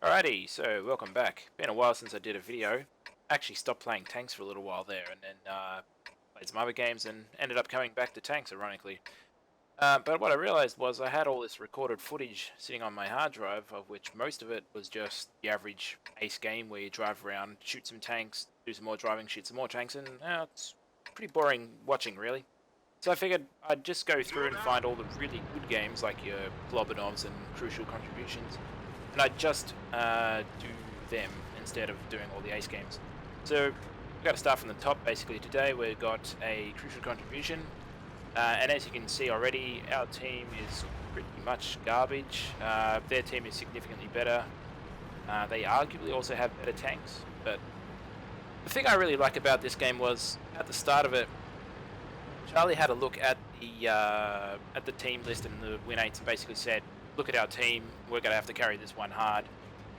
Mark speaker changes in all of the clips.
Speaker 1: Alrighty, so welcome back. Been a while since I did a video. Actually stopped playing tanks for a little while there, and then played some other games and ended up coming back to tanks, ironically. But what I realized was I had all this recorded footage sitting on my hard drive, of which most of it was just the average ace game where you drive around, shoot some tanks, do some more driving, shoot some more tanks, and it's pretty boring watching, really. So I figured I'd just go through and find all the really good games like your Globanovs and Crucial Contributions, and I'd just do them instead of doing all the ace games. So we've got to start from the top. Basically today we've got a Crucial Contribution, and as you can see already, our team is pretty much garbage. Their team is significantly better. They arguably also have better tanks, but the thing I really like about this game was at the start of it, Charlie had a look at the team list and the win eights and basically said, look at our team, we're going to have to carry this one hard.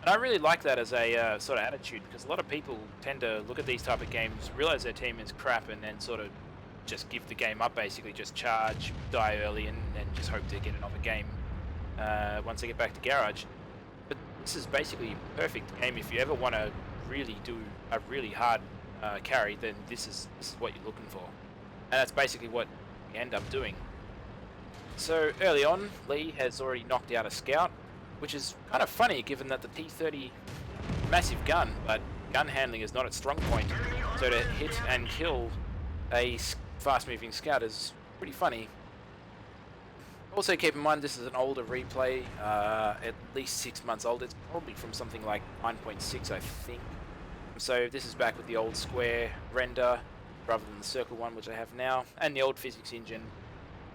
Speaker 1: And I really like that as a sort of attitude, because a lot of people tend to look at these type of games, realize their team is crap, and then sort of just give the game up, basically just charge, die early, and then just hope to get another game once they get back to garage. But this is basically a perfect game if you ever want to really do a really hard carry, then this is what you're looking for. And that's basically what we end up doing. So early on, Lee has already knocked out a scout, which is kind of funny given that the T-30, massive gun, but gun handling is not its strong point. So to hit and kill a fast-moving scout is pretty funny. Also keep in mind this is an older replay, at least 6 months old. It's probably from something like 9.6, I think. So this is back with the old square render, rather than the circle one which I have now, and the old physics engine.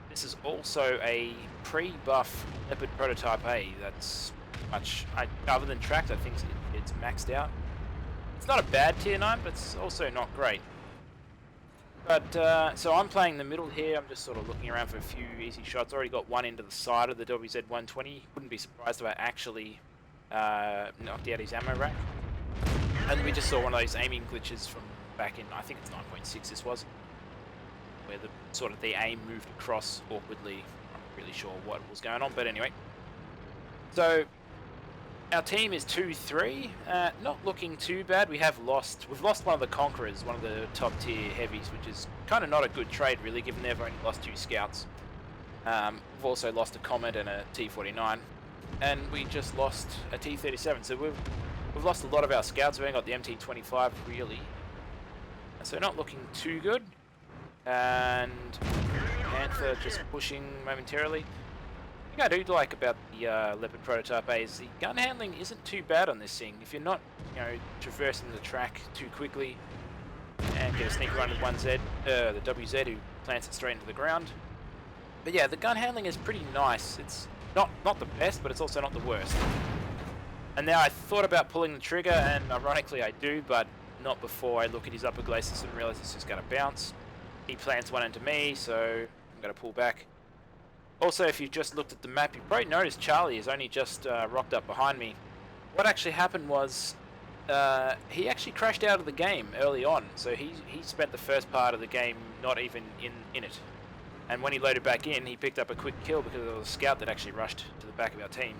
Speaker 1: This is also a pre-buff Leopard Prototype A. That's much, other than tracked, I think it's maxed out. It's not a bad tier 9, but it's also not great. But, so I'm playing the middle here. I'm just sort of looking around for a few easy shots. Already got one into the side of the WZ-120. Wouldn't be surprised if I actually knocked out his ammo rack. And we just saw one of those aiming glitches from back in, I think it's 9.6 this was, where the aim moved across awkwardly. I'm not really sure what was going on, but anyway. So our team is 2-3, not looking too bad. We've lost one of the Conquerors, one of the top tier heavies, which is kind of not a good trade really, given they've only lost 2 scouts. We've also lost a Comet and a T-49, and we just lost a T-37. So we've lost a lot of our scouts. We haven't got the MT-25 really. So not looking too good, and Panther just pushing momentarily. The thing I do like about the Leopard Prototype A is the gun handling isn't too bad on this thing. If you're not, traversing the track too quickly and get a sneak run with the WZ who plants it straight into the ground. But yeah, the gun handling is pretty nice. It's not the best, but it's also not the worst. And now I thought about pulling the trigger, and ironically I do, but not before I look at his upper glacis and realize it's just going to bounce. He plants one into me, so I'm going to pull back. Also, if you've just looked at the map, you probably noticed Charlie has only just rocked up behind me. What actually happened was he actually crashed out of the game early on, so he spent the first part of the game not even in it. And when he loaded back in, he picked up a quick kill because there was a scout that actually rushed to the back of our team.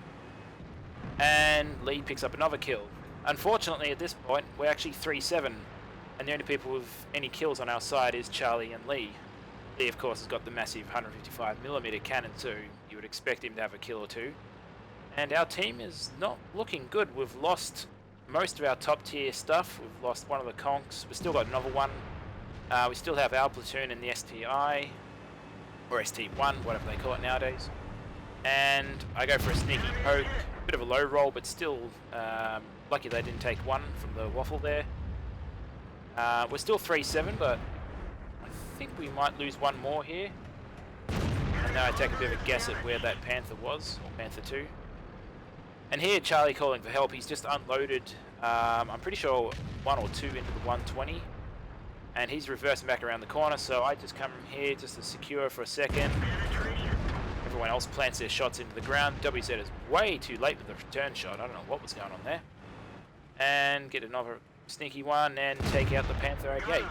Speaker 1: And Lee picks up another kill. Unfortunately, at this point, we're actually 3-7, and the only people with any kills on our side is Charlie and Lee. Lee, of course, has got the massive 155mm cannon, so you would expect him to have a kill or two. And our team is not looking good. We've lost most of our top tier stuff. We've lost one of the conks. We've still got another one. We still have our platoon in the STI, or ST1, whatever they call it nowadays. And I go for a sneaky poke, bit of a low roll, but still lucky they didn't take one from the waffle there. We're still 3-7, but I think we might lose one more here. And now I take a bit of a guess at where that Panther was, or Panther 2. And here Charlie calling for help. He's just unloaded, I'm pretty sure 1 or 2 into the 120. And he's reversing back around the corner, so I just come here just to secure for a second. Everyone else plants their shots into the ground. WZ is way too late with the return shot. I don't know what was going on there. And get another sneaky one and take out the Panther 88.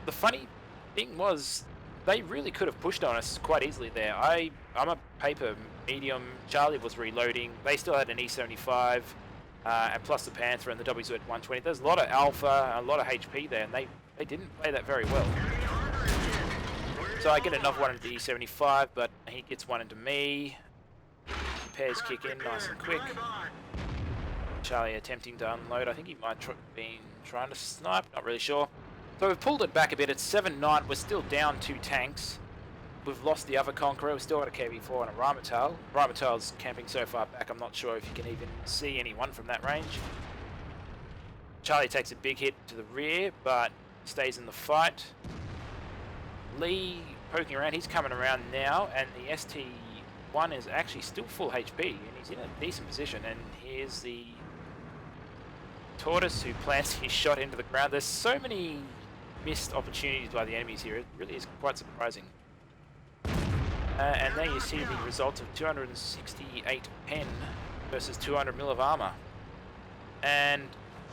Speaker 1: The funny thing was, they really could have pushed on us quite easily there. I'm a paper medium. Charlie was reloading. They still had an E75, and plus the Panther and the WZ-120. There's a lot of alpha, a lot of HP there, and they didn't play that very well. So I get another one into the E75, but he gets one into me. Pairs kick in nice and quick. Charlie attempting to unload. I think he might have been trying to snipe, not really sure. So we've pulled it back a bit. It's 7-9. We're still down 2 tanks. We've lost the other Conqueror. We've still got a KV-4 and a Rheinmetall. Rheinmetall's camping so far back, I'm not sure if you can even see anyone from that range. Charlie takes a big hit to the rear, but stays in the fight. Lee poking around. He's coming around now, and the ST-1 is actually still full HP, and he's in a decent position. And here's the Tortoise who plants his shot into the ground. There's so many missed opportunities by the enemies here. It really is quite surprising. And there you see the results of 268 pen versus 200 mil of armor. And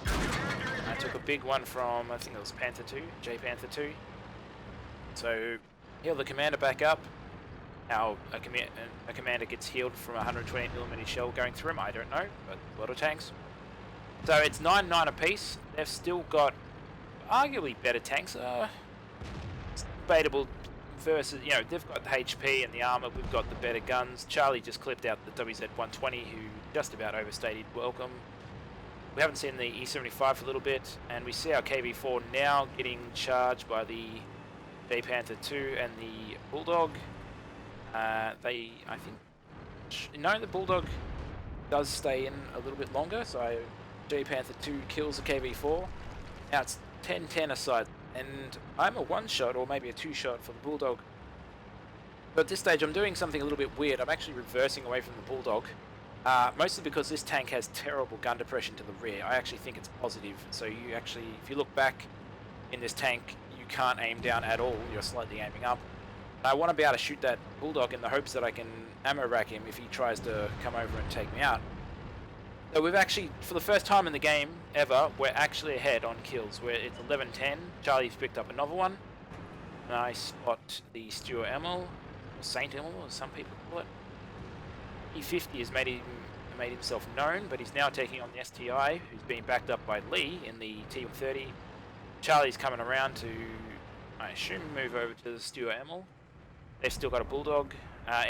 Speaker 1: I took a big one from, I think it was Panther 2, J Panther 2. So heal the commander back up. How a commander gets healed from a 128mm shell going through him, I don't know, but a lot of tanks. So it's 9-9 apiece. They've still got arguably better tanks. It's debatable versus, you know, they've got the HP and the armor. We've got the better guns. Charlie just clipped out the WZ-120, who just about overstayed welcome. We haven't seen the E75 for a little bit, and we see our KV-4 now getting charged by the J Panther 2 and the Bulldog. I think, no, the Bulldog does stay in a little bit longer, so J Panther 2 kills the KV-4. Now it's 10-10 aside, and I'm a 1-shot or maybe a 2-shot for the Bulldog. But at this stage I'm doing something a little bit weird. I'm actually reversing away from the Bulldog, mostly because this tank has terrible gun depression to the rear. I actually think it's positive, so you actually, if you look back in this tank, you can't aim down at all, you're slightly aiming up. I want to be able to shoot that Bulldog in the hopes that I can ammo rack him if he tries to come over and take me out. So we've actually, for the first time in the game ever, we're actually ahead on kills. It's 11-10. Charlie's picked up another one. And I spot the Stuart Emil, or Saint Emil, as some people call it. E50 has made himself known, but he's now taking on the STI, who's being backed up by Lee in the T-130. Charlie's coming around to, I assume, move over to the Stuart Emil. They've still got a Bulldog.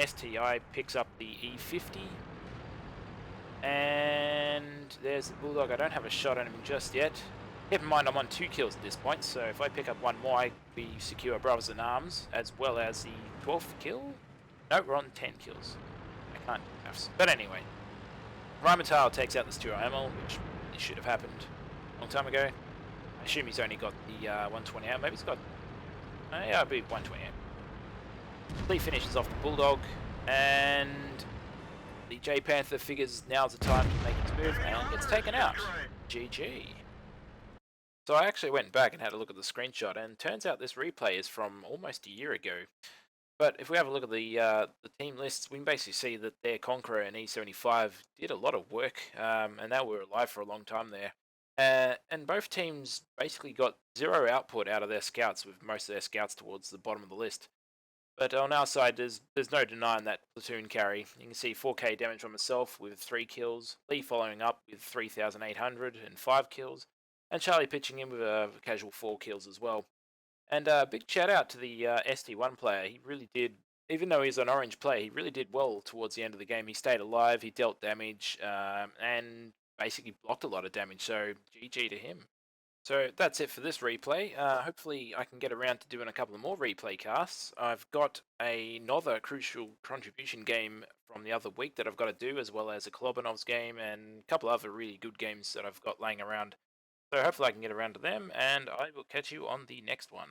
Speaker 1: STI picks up the E50. And there's the Bulldog. I don't have a shot on him just yet. Keep in mind I'm on 2 kills at this point, so if I pick up one more, we secure Brothers in Arms, as well as the 12th kill. No, we're on 10 kills. I can't do maths. But anyway, Rheinmetall takes out the Stuart Emil, which should have happened a long time ago. I assume he's only got the 128. Maybe he's got... yeah, it'll be 128. Lee finishes off the Bulldog, and the J Panther figures now's the time to make its move, and it's taken out. GG. So I actually went back and had a look at the screenshot, and turns out this replay is from almost a year ago. But if we have a look at the team lists, we can basically see that their Conqueror and E75 did a lot of work, and they were alive for a long time there. And both teams basically got 0 output out of their scouts, with most of their scouts towards the bottom of the list. But on our side, there's no denying that platoon carry. You can see 4k damage from myself with 3 kills, Lee following up with 3,800 and 5 kills, and Charlie pitching in with a casual 4 kills as well. And a big shout out to the ST1 player. He really did, even though he's an orange player, he really did well towards the end of the game. He stayed alive, he dealt damage, and basically blocked a lot of damage, so GG to him. So that's it for this replay. Hopefully I can get around to doing a couple of more replay casts. I've got another Crucial Contribution game from the other week that I've got to do, as well as a Klobanov's game and a couple of other really good games that I've got laying around. So hopefully I can get around to them, and I will catch you on the next one.